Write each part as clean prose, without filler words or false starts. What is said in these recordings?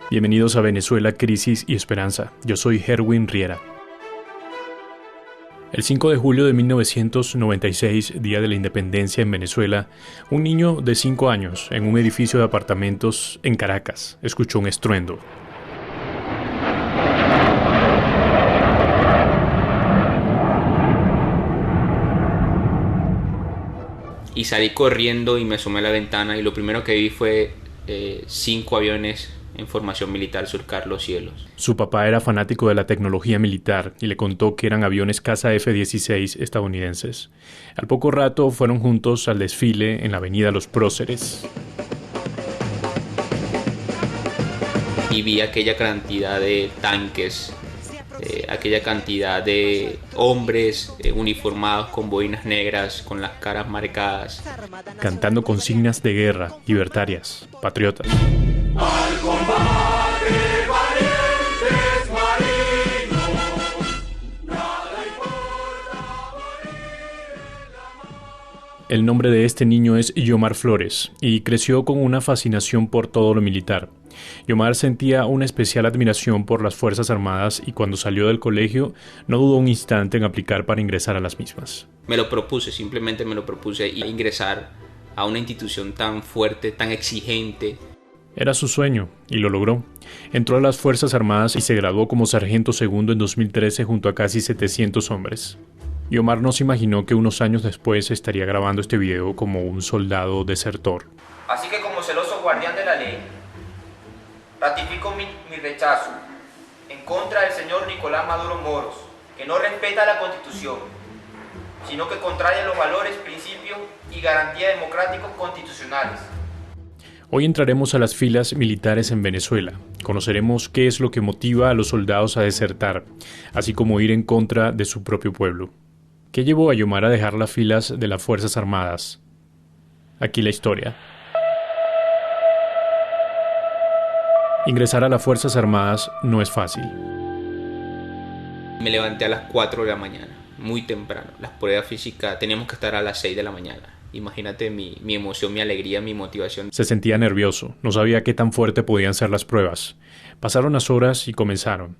Bienvenidos a Venezuela, Crisis y Esperanza. Yo soy Herwin Riera. El 5 de julio de 1996, día de la independencia en Venezuela, un niño de 5 años en un edificio de apartamentos en Caracas escuchó un estruendo. Y salí corriendo y me asomé a la ventana y lo primero que vi fue 5 aviones en formación militar surcar los cielos. Su papá era fanático de la tecnología militar y le contó que eran aviones caza F-16 estadounidenses. Al poco rato fueron juntos al desfile en la avenida Los Próceres. Y vi aquella cantidad de tanques, aquella cantidad de hombres uniformados con boinas negras, con las caras marcadas, Cantando consignas de guerra, libertarias, patriotas. Al combate, valientes marinos, nada importa morir en la mar. El nombre de este niño es Yomar Flores y creció con una fascinación por todo lo militar. Yomar sentía una especial admiración por las Fuerzas Armadas y cuando salió del colegio no dudó un instante en aplicar para ingresar a las mismas. simplemente me lo propuse ingresar a una institución tan fuerte, tan exigente. Era su sueño y lo logró. Entró a las Fuerzas Armadas y se graduó como sargento segundo en 2013 junto a casi 700 hombres. Yomar no se imaginó que unos años después estaría grabando este video como un soldado desertor. Así que como celoso guardián de la ley, ratifico mi rechazo en contra del señor Nicolás Maduro Moros, que no respeta la Constitución, sino que contraria los valores, principios y garantías democráticos constitucionales. Hoy entraremos a las filas militares en Venezuela. Conoceremos qué es lo que motiva a los soldados a desertar, así como ir en contra de su propio pueblo. ¿Qué llevó a Yomar a dejar las filas de las Fuerzas Armadas? Aquí la historia. Ingresar a las Fuerzas Armadas no es fácil. Me levanté a las 4 de la mañana, muy temprano. Las pruebas físicas teníamos que estar a las 6 de la mañana. Imagínate mi emoción, mi alegría, mi motivación. Se sentía nervioso, no sabía qué tan fuerte podían ser las pruebas. Pasaron las horas y comenzaron.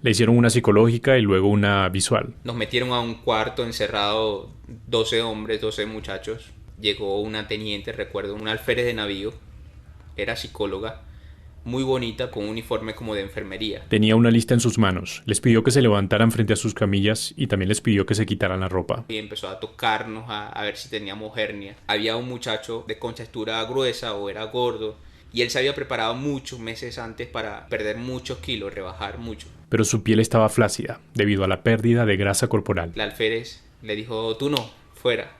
Le hicieron una psicológica y luego una visual. Nos metieron a un cuarto encerrado 12 hombres, 12 muchachos. Llegó una teniente, recuerdo, una alférez de navío. Era psicóloga, muy bonita, con un uniforme como de enfermería. Tenía una lista en sus manos. Les pidió que se levantaran frente a sus camillas y también les pidió que se quitaran la ropa. Y empezó a tocarnos a ver si teníamos hernia. Había un muchacho de contextura gruesa o era gordo. Y él se había preparado muchos meses antes para perder muchos kilos, rebajar mucho. Pero su piel estaba flácida debido a la pérdida de grasa corporal. La alférez le dijo, tú no, fuera.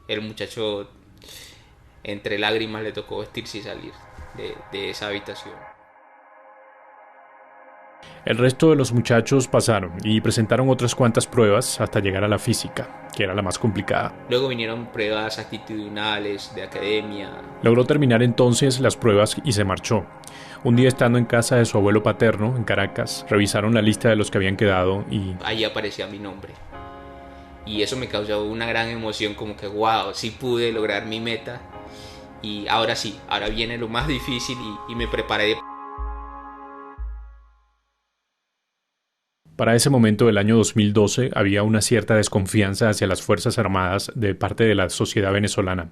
El muchacho, entre lágrimas, le tocó vestirse y salir de esa habitación. El resto de los muchachos pasaron y presentaron otras cuantas pruebas hasta llegar a la física, que era la más complicada. Luego vinieron pruebas actitudinales, de academia. Logró terminar entonces las pruebas y se marchó. Un día estando en casa de su abuelo paterno, en Caracas, revisaron la lista de los que habían quedado y ahí aparecía mi nombre. Y eso me causó una gran emoción, como que wow, sí pude lograr mi meta. Y ahora sí, ahora viene lo más difícil y me preparé. Para ese momento del año 2012 había una cierta desconfianza hacia las Fuerzas Armadas de parte de la sociedad venezolana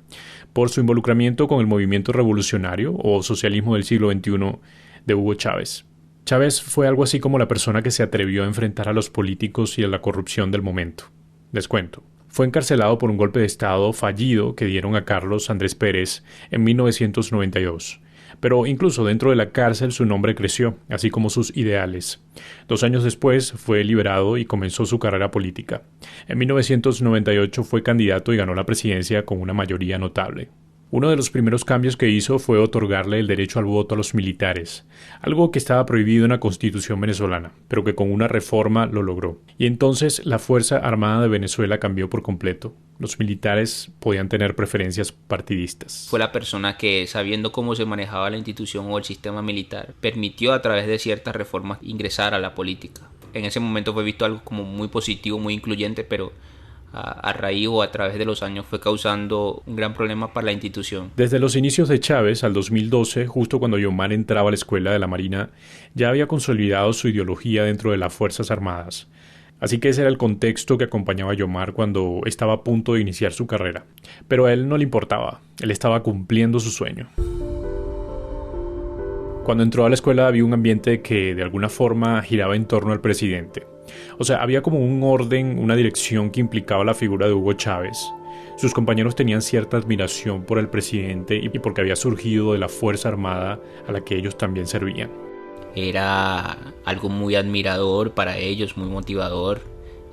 por su involucramiento con el movimiento revolucionario o socialismo del siglo XXI de Hugo Chávez. Chávez fue algo así como la persona que se atrevió a enfrentar a los políticos y a la corrupción del momento. Les cuento. Fue encarcelado por un golpe de Estado fallido que dieron a Carlos Andrés Pérez en 1992. Pero incluso dentro de la cárcel su nombre creció, así como sus ideales. 2 años después fue liberado y comenzó su carrera política. En 1998 fue candidato y ganó la presidencia con una mayoría notable. Uno de los primeros cambios que hizo fue otorgarle el derecho al voto a los militares, algo que estaba prohibido en la Constitución venezolana, pero que con una reforma lo logró. Y entonces la Fuerza Armada de Venezuela cambió por completo. Los militares podían tener preferencias partidistas. Fue la persona que, sabiendo cómo se manejaba la institución o el sistema militar, permitió a través de ciertas reformas ingresar a la política. En ese momento fue visto algo como muy positivo, muy incluyente, pero a raíz o a través de los años fue causando un gran problema para la institución. Desde los inicios de Chávez al 2012, justo cuando Yomar entraba a la escuela de la Marina, ya había consolidado su ideología dentro de las Fuerzas Armadas. Así que ese era el contexto que acompañaba a Yomar cuando estaba a punto de iniciar su carrera. Pero a él no le importaba, él estaba cumpliendo su sueño. Cuando entró a la escuela había un ambiente que de alguna forma giraba en torno al presidente. O sea, había como un orden, una dirección que implicaba la figura de Hugo Chávez. Sus compañeros tenían cierta admiración por el presidente y porque había surgido de la Fuerza Armada a la que ellos también servían. Era algo muy admirador para ellos, muy motivador,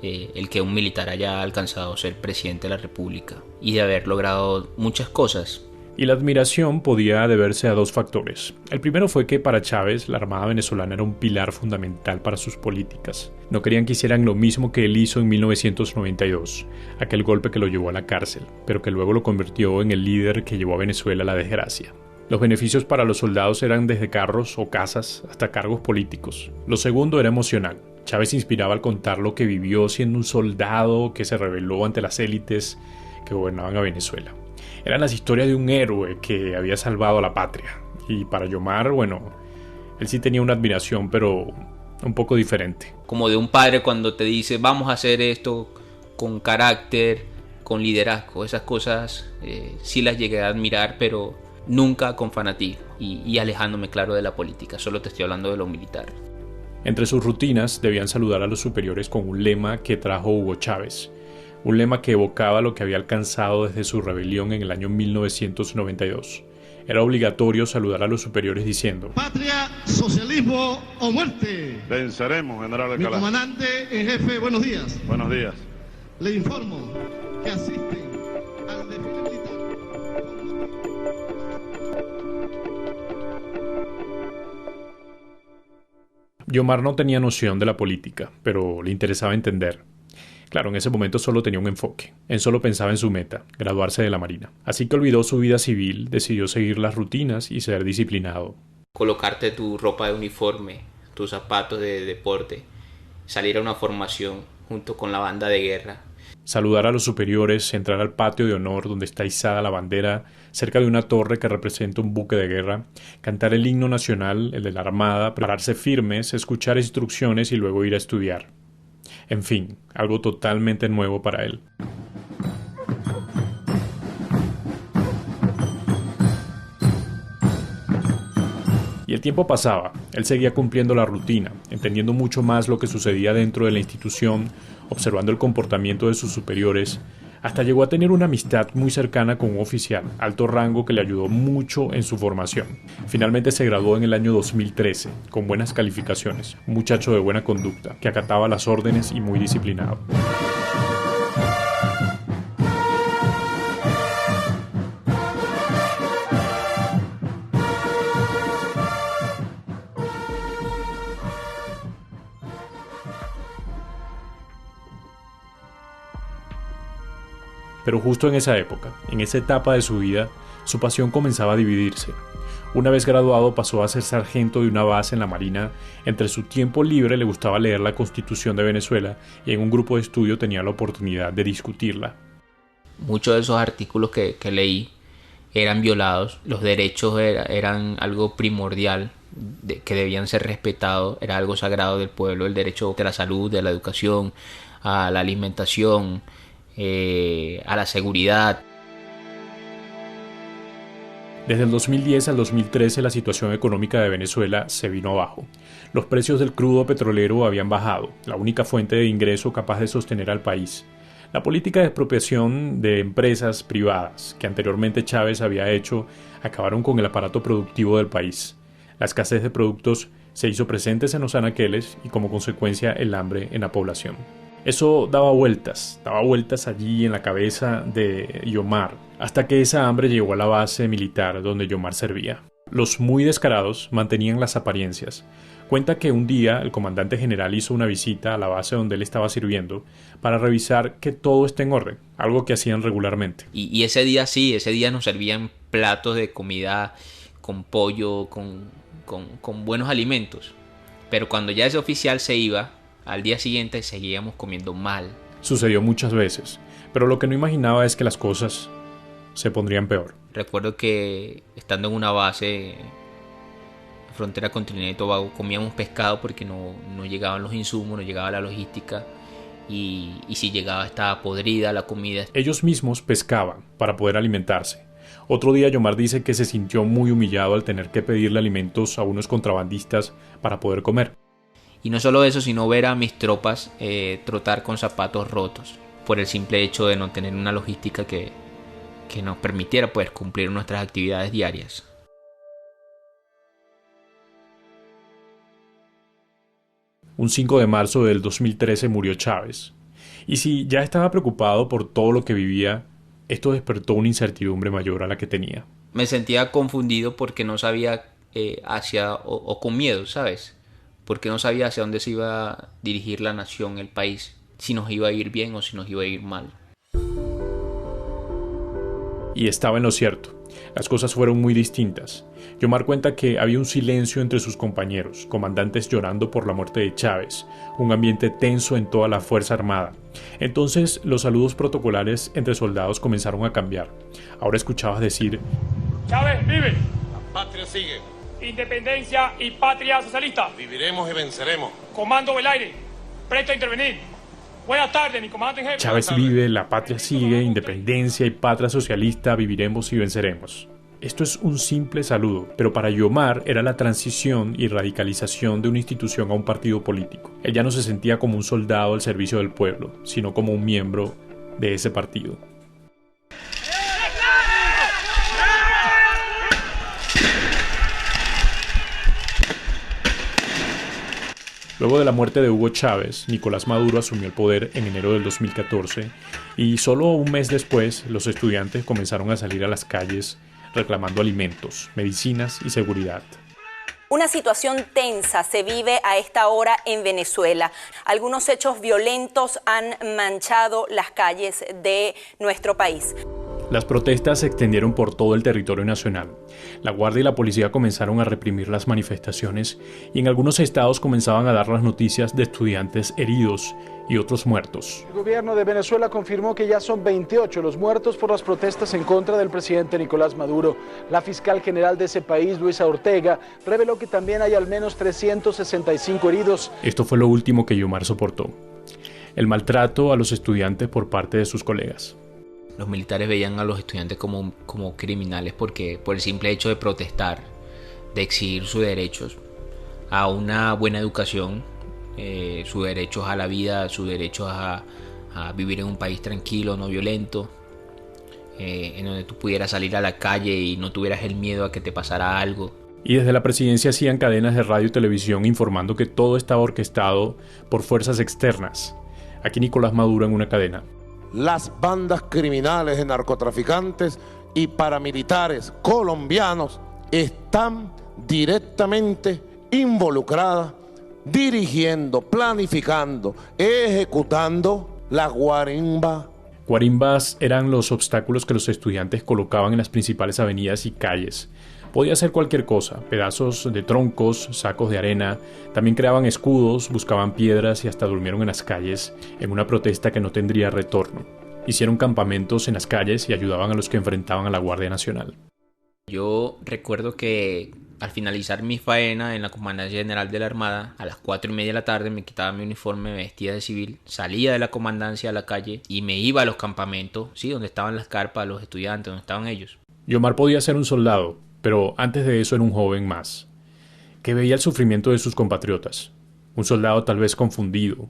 el que un militar haya alcanzado a ser presidente de la República y de haber logrado muchas cosas. Y la admiración podía deberse a dos factores. El primero fue que para Chávez la Armada venezolana era un pilar fundamental para sus políticas. No querían que hicieran lo mismo que él hizo en 1992, aquel golpe que lo llevó a la cárcel, pero que luego lo convirtió en el líder que llevó a Venezuela a la desgracia. Los beneficios para los soldados eran desde carros o casas hasta cargos políticos. Lo segundo era emocional. Chávez inspiraba al contar lo que vivió siendo un soldado que se rebeló ante las élites que gobernaban a Venezuela. Eran las historias de un héroe que había salvado a la patria. Y para Yomar, bueno, él sí tenía una admiración, pero un poco diferente. Como de un padre cuando te dice, vamos a hacer esto con carácter, con liderazgo. Esas cosas sí las llegué a admirar, pero nunca con fanatismo. Y alejándome, claro, de la política. Solo te estoy hablando de lo militar. Entre sus rutinas debían saludar a los superiores con un lema que trajo Hugo Chávez. Un lema que evocaba lo que había alcanzado desde su rebelión en el año 1992. Era obligatorio saludar a los superiores diciendo: patria, socialismo o muerte. Venceremos, general Mi Alcalá. comandante en jefe, buenos días. Buenos días. Le informo que asisten al desfile militar. Yomar no tenía noción de la política, pero le interesaba entender. Claro, en ese momento solo tenía un enfoque. Él solo pensaba en su meta, graduarse de la Marina. Así que olvidó su vida civil, decidió seguir las rutinas y ser disciplinado. Colocarte tu ropa de uniforme, tus zapatos de deporte, salir a una formación junto con la banda de guerra. Saludar a los superiores, entrar al patio de honor donde está izada la bandera cerca de una torre que representa un buque de guerra, cantar el himno nacional, el de la Armada, pararse firmes, escuchar instrucciones y luego ir a estudiar. En fin, algo totalmente nuevo para él. Y el tiempo pasaba, él seguía cumpliendo la rutina, entendiendo mucho más lo que sucedía dentro de la institución, observando el comportamiento de sus superiores, hasta llegó a tener una amistad muy cercana con un oficial, alto rango que le ayudó mucho en su formación. Finalmente se graduó en el año 2013, con buenas calificaciones, un muchacho de buena conducta, que acataba las órdenes y muy disciplinado. Pero justo en esa época, en esa etapa de su vida, su pasión comenzaba a dividirse. Una vez graduado pasó a ser sargento de una base en la Marina. Entre su tiempo libre le gustaba leer la Constitución de Venezuela y en un grupo de estudio tenía la oportunidad de discutirla. Muchos de esos artículos que leí eran violados. Los derechos eran algo primordial que debían ser respetados. Era algo sagrado del pueblo, el derecho de la salud, de la educación, a la alimentación, a la seguridad. Desde el 2010 al 2013 la situación económica de Venezuela se vino abajo. Los precios del crudo petrolero habían bajado, la única fuente de ingreso capaz de sostener al país. La política de expropiación de empresas privadas que anteriormente Chávez había hecho acabaron con el aparato productivo del país. La escasez de productos se hizo presente en los anaqueles y como consecuencia el hambre en la población. Eso daba vueltas allí en la cabeza de Yomar, hasta que esa hambre llegó a la base militar donde Yomar servía. Los muy descarados mantenían las apariencias. Cuenta que un día el comandante general hizo una visita a la base donde él estaba sirviendo para revisar que todo esté en orden, algo que hacían regularmente. Y ese día sí, ese día nos servían platos de comida con pollo, con buenos alimentos. Pero cuando ya ese oficial se iba, al día siguiente seguíamos comiendo mal. Sucedió muchas veces. Pero lo que no imaginaba es que las cosas se pondrían peor. Recuerdo que estando en una base frontera con Trinidad y Tobago comíamos pescado porque no llegaban los insumos, no llegaba la logística y si llegaba estaba podrida la comida. Ellos mismos pescaban para poder alimentarse. Otro día Yomar dice que se sintió muy humillado al tener que pedirle alimentos a unos contrabandistas para poder comer. Y no solo eso, sino ver a mis tropas trotar con zapatos rotos por el simple hecho de no tener una logística que nos permitiera pues cumplir nuestras actividades diarias. Un 5 de marzo del 2013 murió Chávez. Y si ya estaba preocupado por todo lo que vivía, esto despertó una incertidumbre mayor a la que tenía. Me sentía confundido porque no sabía o con miedo, ¿sabes? Porque no sabía hacia dónde se iba a dirigir la nación, el país, si nos iba a ir bien o si nos iba a ir mal. Y estaba en lo cierto. Las cosas fueron muy distintas. Yomar cuenta que había un silencio entre sus compañeros, comandantes llorando por la muerte de Chávez, un ambiente tenso en toda la Fuerza Armada. Entonces los saludos protocolares entre soldados comenzaron a cambiar. Ahora escuchabas decir: Chávez vive. La patria sigue. Independencia y patria socialista. Viviremos y venceremos. Comando del aire. Presto a intervenir. Buenas tardes, mi comandante en jefe. Chávez vive, la patria sigue, independencia y patria socialista, viviremos y venceremos. Esto es un simple saludo, pero para Yomar era la transición y radicalización de una institución a un partido político. Él ya no se sentía como un soldado al servicio del pueblo, sino como un miembro de ese partido. Luego de la muerte de Hugo Chávez, Nicolás Maduro asumió el poder en enero del 2014 y solo un mes después los estudiantes comenzaron a salir a las calles reclamando alimentos, medicinas y seguridad. Una situación tensa se vive a esta hora en Venezuela. Algunos hechos violentos han manchado las calles de nuestro país. Las protestas se extendieron por todo el territorio nacional. La Guardia y la policía comenzaron a reprimir las manifestaciones y en algunos estados comenzaban a dar las noticias de estudiantes heridos y otros muertos. El gobierno de Venezuela confirmó que ya son 28 los muertos por las protestas en contra del presidente Nicolás Maduro. La fiscal general de ese país, Luisa Ortega, reveló que también hay al menos 365 heridos. Esto fue lo último que Yomar soportó: el maltrato a los estudiantes por parte de sus colegas. Los militares veían a los estudiantes como criminales porque por el simple hecho de protestar, de exigir sus derechos a una buena educación, sus derechos a la vida, sus derechos a vivir en un país tranquilo, no violento, en donde tú pudieras salir a la calle y no tuvieras el miedo a que te pasara algo. Y desde la presidencia hacían cadenas de radio y televisión informando que todo estaba orquestado por fuerzas externas. Aquí Nicolás Maduro en una cadena: Las bandas criminales de narcotraficantes y paramilitares colombianos están directamente involucradas, dirigiendo, planificando, ejecutando la guarimba. Guarimbas eran los obstáculos que los estudiantes colocaban en las principales avenidas y calles. Podía ser cualquier cosa: pedazos de troncos, sacos de arena. También creaban escudos, buscaban piedras y hasta durmieron en las calles en una protesta que no tendría retorno. Hicieron campamentos en las calles y ayudaban a los que enfrentaban a la Guardia Nacional. Yo recuerdo que al finalizar mi faena en la Comandancia General de la Armada, a las 4:30 de la tarde me quitaba mi uniforme, me vestía de civil, salía de la comandancia a la calle y me iba a los campamentos, ¿sí? Donde estaban las carpas, los estudiantes, donde estaban ellos. Yomar podía ser un soldado, pero antes de eso era un joven más, que veía el sufrimiento de sus compatriotas. Un soldado tal vez confundido,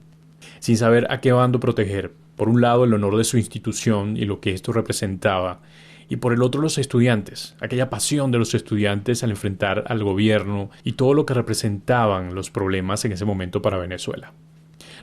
sin saber a qué bando proteger. Por un lado el honor de su institución y lo que esto representaba, y por el otro los estudiantes, aquella pasión de los estudiantes al enfrentar al gobierno y todo lo que representaban los problemas en ese momento para Venezuela.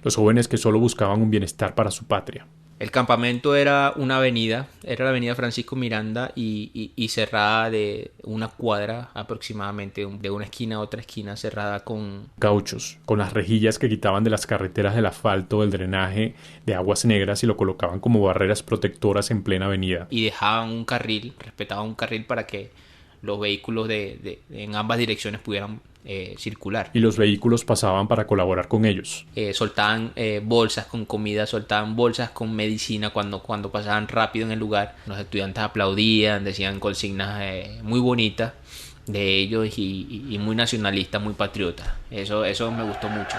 Los jóvenes que solo buscaban un bienestar para su patria. El campamento era una avenida, era la avenida Francisco Miranda y cerrada de una cuadra aproximadamente, de una esquina a otra esquina, cerrada con cauchos, con las rejillas que quitaban de las carreteras del asfalto, del drenaje de aguas negras y lo colocaban como barreras protectoras en plena avenida. Y dejaban un carril, respetaban un carril para que los vehículos en ambas direcciones pudieran circular. Y los vehículos pasaban para colaborar con ellos. Soltaban bolsas con comida, soltaban bolsas con medicina cuando pasaban rápido en el lugar. Los estudiantes aplaudían, decían consignas muy bonitas de ellos y muy nacionalistas, muy patriotas. Eso me gustó mucho.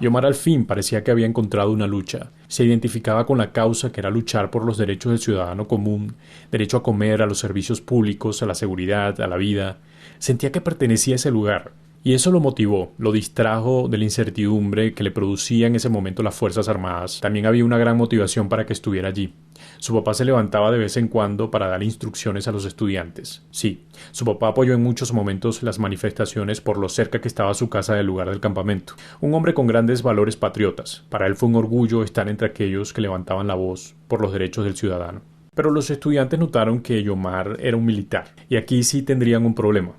Y Omar al fin parecía que había encontrado una lucha. Se identificaba con la causa que era luchar por los derechos del ciudadano común, derecho a comer, a los servicios públicos, a la seguridad, a la vida. Sentía que pertenecía a ese lugar. Y eso lo motivó, lo distrajo de la incertidumbre que le producía en ese momento las Fuerzas Armadas. También había una gran motivación para que estuviera allí. Su papá se levantaba de vez en cuando para dar instrucciones a los estudiantes. Sí, su papá apoyó en muchos momentos las manifestaciones por lo cerca que estaba su casa del lugar del campamento. Un hombre con grandes valores patriotas. Para él fue un orgullo estar entre aquellos que levantaban la voz por los derechos del ciudadano. Pero los estudiantes notaron que Yomar era un militar. Y aquí sí tendrían un problema.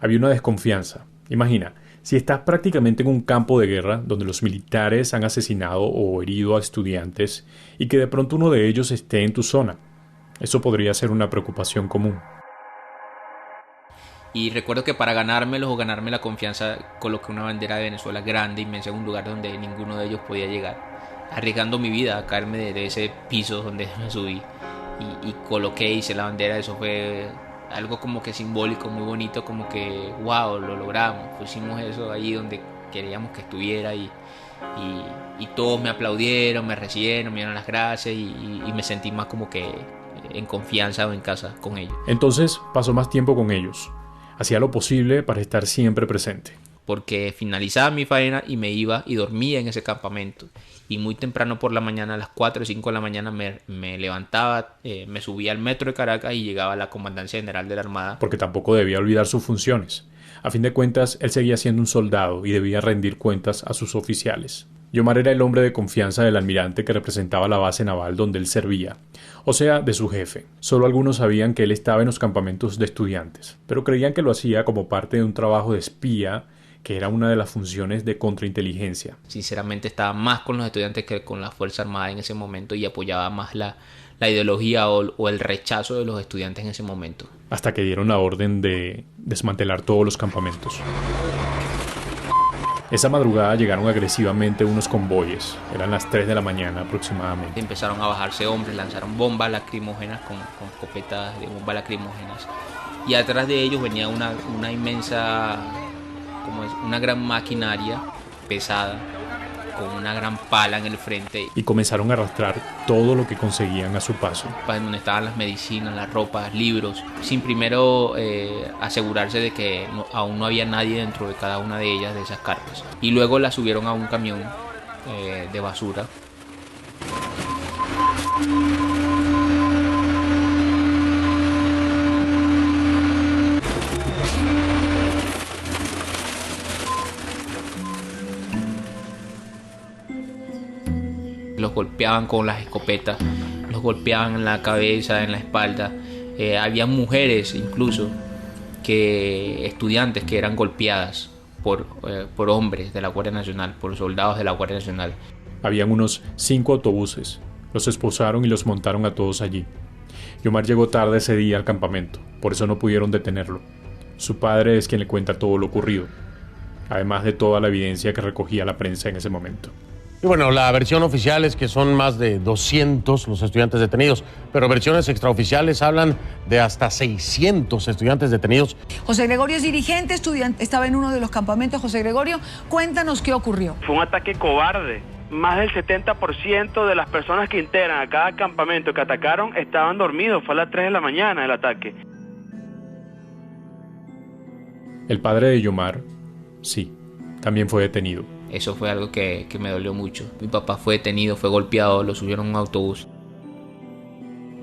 Había una desconfianza. Imagina, si estás prácticamente en un campo de guerra donde los militares han asesinado o herido a estudiantes y que de pronto uno de ellos esté en tu zona, eso podría ser una preocupación común. Y recuerdo que para ganármelos o ganarme la confianza coloqué una bandera de Venezuela grande, inmensa, en un lugar donde ninguno de ellos podía llegar, arriesgando mi vida a caerme de ese piso donde me subí y coloqué, hice la bandera. Eso fue algo como que simbólico, muy bonito, como que wow, lo logramos, pusimos eso ahí donde queríamos que estuviera y todos me aplaudieron, me recibieron, me dieron las gracias y me sentí más como que en confianza o en casa con ellos. Entonces pasó más tiempo con ellos, hacía lo posible para estar siempre presente. Porque finalizaba mi faena y me iba y dormía en ese campamento. Y muy temprano por la mañana, a las 4 o 5 de la mañana, me levantaba, me subía al metro de Caracas y llegaba a la Comandancia General de la Armada. Porque tampoco debía olvidar sus funciones. A fin de cuentas, él seguía siendo un soldado y debía rendir cuentas a sus oficiales. Yomar era el hombre de confianza del almirante que representaba la base naval donde él servía, o sea, de su jefe. Solo algunos sabían que él estaba en los campamentos de estudiantes, pero creían que lo hacía como parte de un trabajo de espía, que era una de las funciones de contrainteligencia. Sinceramente estaba más con los estudiantes que con la Fuerza Armada en ese momento y apoyaba más la ideología o el rechazo de los estudiantes en ese momento. Hasta que dieron la orden de desmantelar todos los campamentos. Esa madrugada llegaron agresivamente unos convoyes. Eran las 3 de la mañana aproximadamente. Empezaron a bajarse hombres, lanzaron bombas lacrimógenas con escopetas de bombas lacrimógenas. Y atrás de ellos venía una inmensa, como es, una gran maquinaria pesada con una gran pala en el frente. Y comenzaron a arrastrar todo lo que conseguían a su paso. Para donde estaban las medicinas, las ropas, libros, sin primero asegurarse de que aún no había nadie dentro de cada una de ellas, de esas carpas. Y luego las subieron a un camión de basura. Los golpeaban con las escopetas, los golpeaban en la cabeza, en la espalda. Había mujeres incluso, estudiantes que eran golpeadas por hombres de la Guardia Nacional, por soldados de la Guardia Nacional. Habían unos 5 autobuses, los esposaron y los montaron a todos allí. Yomar llegó tarde ese día al campamento, por eso no pudieron detenerlo. Su padre es quien le cuenta todo lo ocurrido, además de toda la evidencia que recogía la prensa en ese momento. Y bueno, la versión oficial es que son más de 200 los estudiantes detenidos, pero versiones extraoficiales hablan de hasta 600 estudiantes detenidos. José Gregorio es dirigente, estudiante, estaba en uno de los campamentos. José Gregorio, cuéntanos qué ocurrió. Fue un ataque cobarde. Más del 70% de las personas que integran a cada campamento que atacaron estaban dormidos. Fue a las 3 de la mañana el ataque. El padre de Yomar, sí, también fue detenido. Eso fue algo que me dolió mucho. Mi papá fue detenido, fue golpeado, lo subieron a un autobús.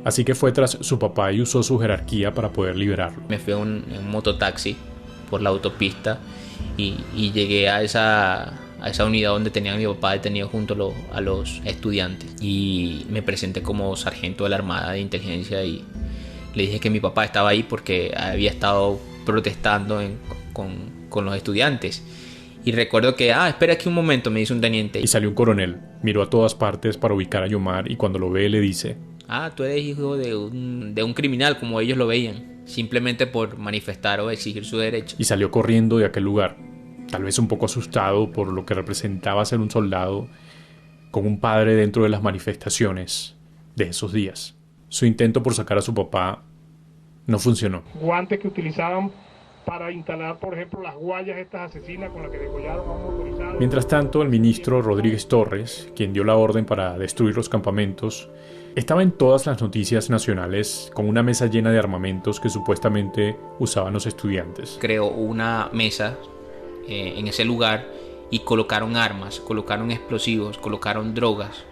Así que fue tras su papá y usó su jerarquía para poder liberarlo. Me fui en un mototaxi por la autopista y llegué a esa unidad donde tenía a mi papá detenido junto a los estudiantes, y me presenté como sargento de la Armada de Inteligencia y le dije que mi papá estaba ahí porque había estado protestando con los estudiantes. Y recuerdo que, espera aquí un momento, me dice un teniente. Y salió un coronel, miró a todas partes para ubicar a Yomar y cuando lo ve le dice: tú eres hijo de un criminal, como ellos lo veían, simplemente por manifestar o exigir su derecho. Y salió corriendo de aquel lugar, tal vez un poco asustado por lo que representaba ser un soldado con un padre dentro de las manifestaciones de esos días. Su intento por sacar a su papá no funcionó. Guantes que utilizaban para instalar, por ejemplo, las guayas estas asesinas con las que degollaron a un motorizado. Mientras tanto, el ministro Rodríguez Torres, quien dio la orden para destruir los campamentos, estaba en todas las noticias nacionales con una mesa llena de armamentos que supuestamente usaban los estudiantes. Creó una mesa en ese lugar y colocaron armas, colocaron explosivos, colocaron drogas,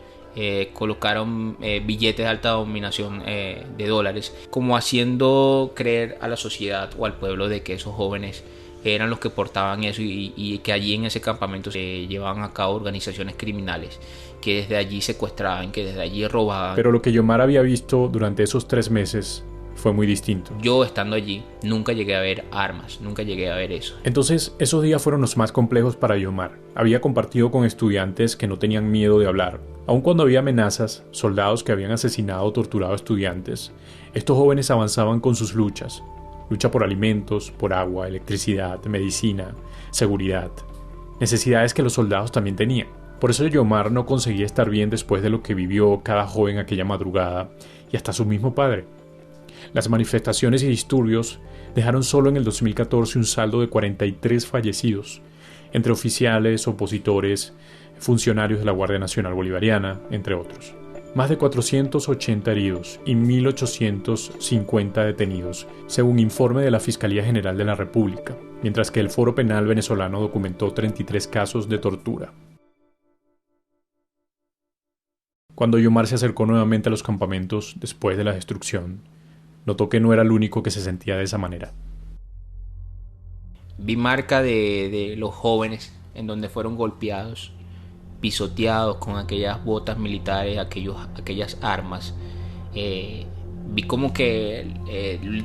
colocaron billetes de alta denominación de dólares, como haciendo creer a la sociedad o al pueblo de que esos jóvenes eran los que portaban eso y que allí en ese campamento se llevaban a cabo organizaciones criminales, que desde allí secuestraban, que desde allí robaban. Pero lo que Yomar había visto durante esos 3 meses fue muy distinto. Yo estando allí nunca llegué a ver armas, nunca llegué a ver eso. Entonces esos días fueron los más complejos para Yomar. Había compartido con estudiantes que no tenían miedo de hablar. Aun cuando había amenazas, soldados que habían asesinado o torturado a estudiantes, estos jóvenes avanzaban con sus luchas. Lucha por alimentos, por agua, electricidad, medicina, seguridad. Necesidades que los soldados también tenían. Por eso Yomar no conseguía estar bien después de lo que vivió cada joven aquella madrugada y hasta su mismo padre. Las manifestaciones y disturbios dejaron solo en el 2014 un saldo de 43 fallecidos, entre oficiales, opositores, funcionarios de la Guardia Nacional Bolivariana, entre otros. Más de 480 heridos y 1.850 detenidos, según informe de la Fiscalía General de la República, mientras que el Foro Penal venezolano documentó 33 casos de tortura. Cuando Yomar se acercó nuevamente a los campamentos después de la destrucción, notó que no era el único que se sentía de esa manera. Vi marca de los jóvenes en donde fueron golpeados, pisoteados con aquellas botas militares, aquellas armas. Vi como que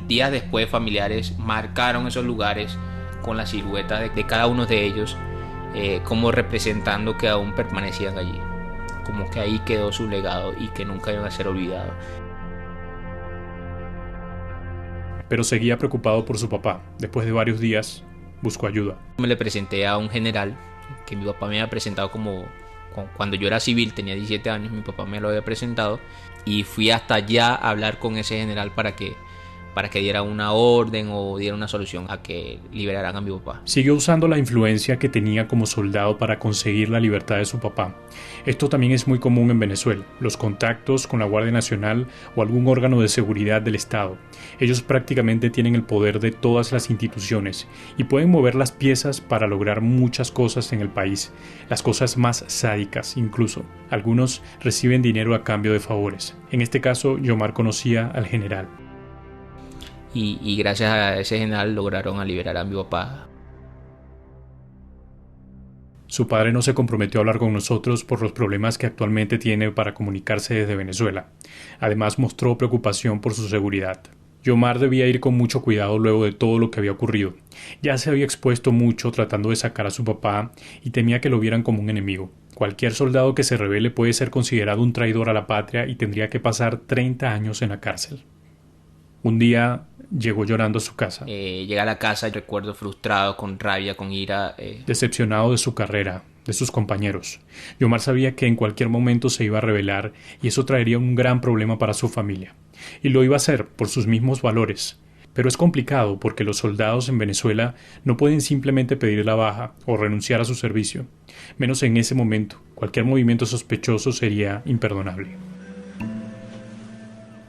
días después familiares marcaron esos lugares con la silueta de cada uno de ellos, como representando que aún permanecían allí, como que ahí quedó su legado y que nunca iban a ser olvidados. Pero seguía preocupado por su papá. Después de varios días, buscó ayuda. Me le presenté a un general que mi papá me había presentado cuando yo era civil, tenía 17 años, mi papá me lo había presentado y fui hasta allá a hablar con ese general para que diera una orden o diera una solución a que liberaran a mi papá. Siguió usando la influencia que tenía como soldado para conseguir la libertad de su papá. Esto también es muy común en Venezuela, los contactos con la Guardia Nacional o algún órgano de seguridad del Estado. Ellos prácticamente tienen el poder de todas las instituciones y pueden mover las piezas para lograr muchas cosas en el país, las cosas más sádicas incluso. Algunos reciben dinero a cambio de favores. En este caso, Yomar conocía al general. Y gracias a ese general lograron liberar a mi papá. Su padre no se comprometió a hablar con nosotros por los problemas que actualmente tiene para comunicarse desde Venezuela. Además mostró preocupación por su seguridad. Yomar debía ir con mucho cuidado luego de todo lo que había ocurrido. Ya se había expuesto mucho tratando de sacar a su papá y temía que lo vieran como un enemigo. Cualquier soldado que se rebele puede ser considerado un traidor a la patria y tendría que pasar 30 años en la cárcel. Un día llegó llorando a su casa. Llegué a la casa y recuerdo frustrado, con rabia, con ira. Decepcionado de su carrera, de sus compañeros. Yomar sabía que en cualquier momento se iba a rebelar y eso traería un gran problema para su familia. Y lo iba a hacer por sus mismos valores. Pero es complicado porque los soldados en Venezuela no pueden simplemente pedir la baja o renunciar a su servicio. Menos en ese momento. Cualquier movimiento sospechoso sería imperdonable.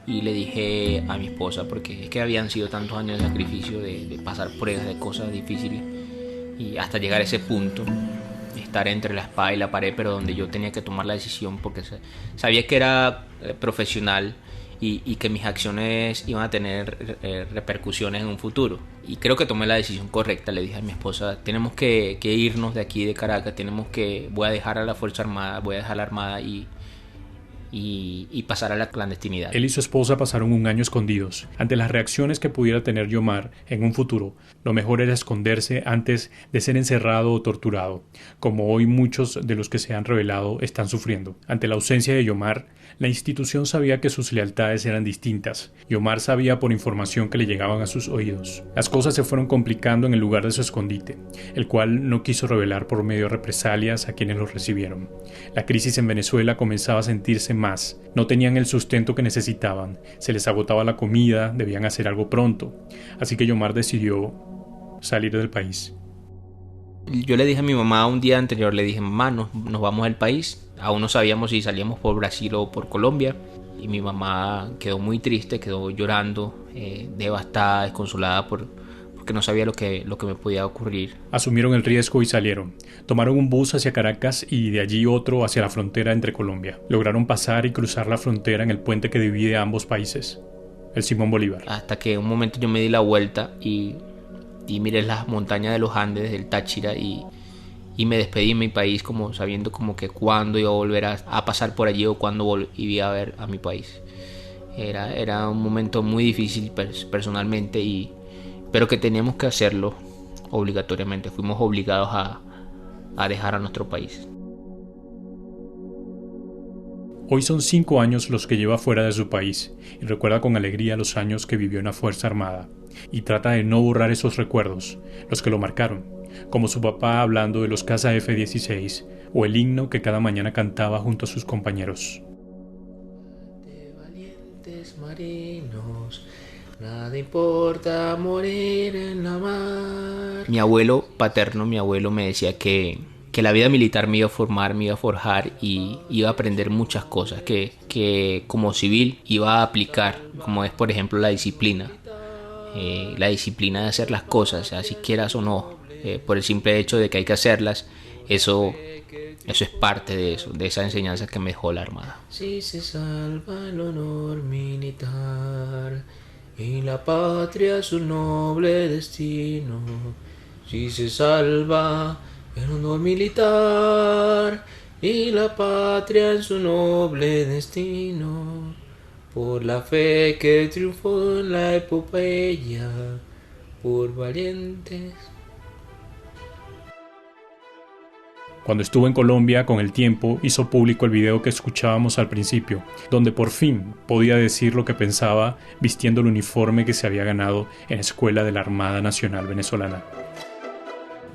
Y le dije a mi esposa, porque es que habían sido tantos años de sacrificio, de pasar pruebas, de cosas difíciles, y hasta llegar a ese punto, estar entre la espada y la pared, pero donde yo tenía que tomar la decisión, porque sabía que era profesional y que mis acciones iban a tener repercusiones en un futuro. Y creo que tomé la decisión correcta. Le dije a mi esposa, tenemos que irnos de aquí de Caracas, voy a dejar a la Fuerza Armada, voy a dejar la Armada y pasar a la clandestinidad. Él y su esposa pasaron un año escondidos. Ante las reacciones que pudiera tener Yomar en un futuro, lo mejor era esconderse antes de ser encerrado o torturado, como hoy muchos de los que se han revelado están sufriendo. Ante la ausencia de Yomar, la institución sabía que sus lealtades eran distintas. Yomar sabía por información que le llegaban a sus oídos. Las cosas se fueron complicando en el lugar de su escondite, el cual no quiso revelar por medio de represalias a quienes lo recibieron. La crisis en Venezuela comenzaba a sentirse más. No tenían el sustento que necesitaban, se les agotaba la comida, debían hacer algo pronto. Así que Yomar decidió salir del país. Yo le dije a mi mamá un día anterior, le dije, mamá, nos vamos del país. Aún no sabíamos si salíamos por Brasil o por Colombia. Y mi mamá quedó muy triste, quedó llorando, devastada, desconsolada porque no sabía lo que me podía ocurrir. Asumieron el riesgo y salieron. Tomaron un bus hacia Caracas y de allí otro hacia la frontera entre Colombia. Lograron pasar y cruzar la frontera en el puente que divide a ambos países, el Simón Bolívar. Hasta que un momento yo me di la vuelta y miré las montañas de los Andes, del Táchira, y me despedí en mi país, como sabiendo como que cuándo iba a volver a pasar por allí o cuándo iba a ver a mi país. Era un momento muy difícil personalmente, pero que teníamos que hacerlo obligatoriamente. Fuimos obligados a dejar a nuestro país. Hoy son 5 años los que lleva fuera de su país y recuerda con alegría los años que vivió en la Fuerza Armada y trata de no borrar esos recuerdos, los que lo marcaron, como su papá hablando de los caza F-16 o el himno que cada mañana cantaba junto a sus compañeros. De valientes marinos, nada importa morir en la mar. Mi abuelo paterno, me decía que la vida militar me iba a formar, me iba a forjar y iba a aprender muchas cosas que como civil iba a aplicar, como es por ejemplo la disciplina de hacer las cosas, así quieras o no, por el simple hecho de que hay que hacerlas. Eso es parte de eso, de esa enseñanza que me dejó la Armada. Si se salva el honor militar y la patria su noble destino, si se salva el honor militar y la patria en su noble destino, por la fe que triunfó en la epopeya, por valientes. Cuando estuvo en Colombia, con el tiempo, hizo público el video que escuchábamos al principio, donde por fin podía decir lo que pensaba vistiendo el uniforme que se había ganado en la Escuela de la Armada Nacional Venezolana.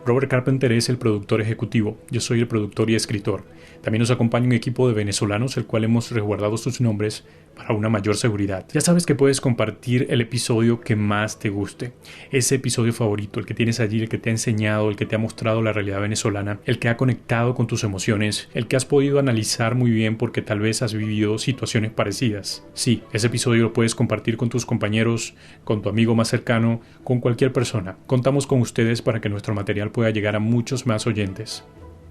Robert Carpenter es el productor ejecutivo, yo soy el productor y escritor. También nos acompaña un equipo de venezolanos, el cual hemos resguardado sus nombres para una mayor seguridad. Ya sabes que puedes compartir el episodio que más te guste, ese episodio favorito, el que tienes allí, el que te ha enseñado, el que te ha mostrado la realidad venezolana, el que ha conectado con tus emociones, el que has podido analizar muy bien porque tal vez has vivido situaciones parecidas. Sí, ese episodio lo puedes compartir con tus compañeros, con tu amigo más cercano, con cualquier persona. Contamos con ustedes para que nuestro material pueda llegar a muchos más oyentes.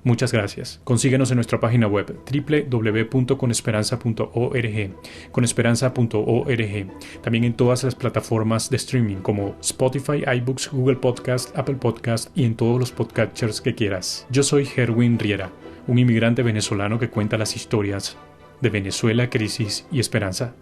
Muchas gracias. Consíguenos en nuestra página web www.conesperanza.org, conesperanza.org. También en todas las plataformas de streaming como Spotify, iBooks, Google Podcast, Apple Podcast y en todos los podcatchers que quieras. Yo soy Herwin Riera, un inmigrante venezolano que cuenta las historias de Venezuela, crisis y esperanza.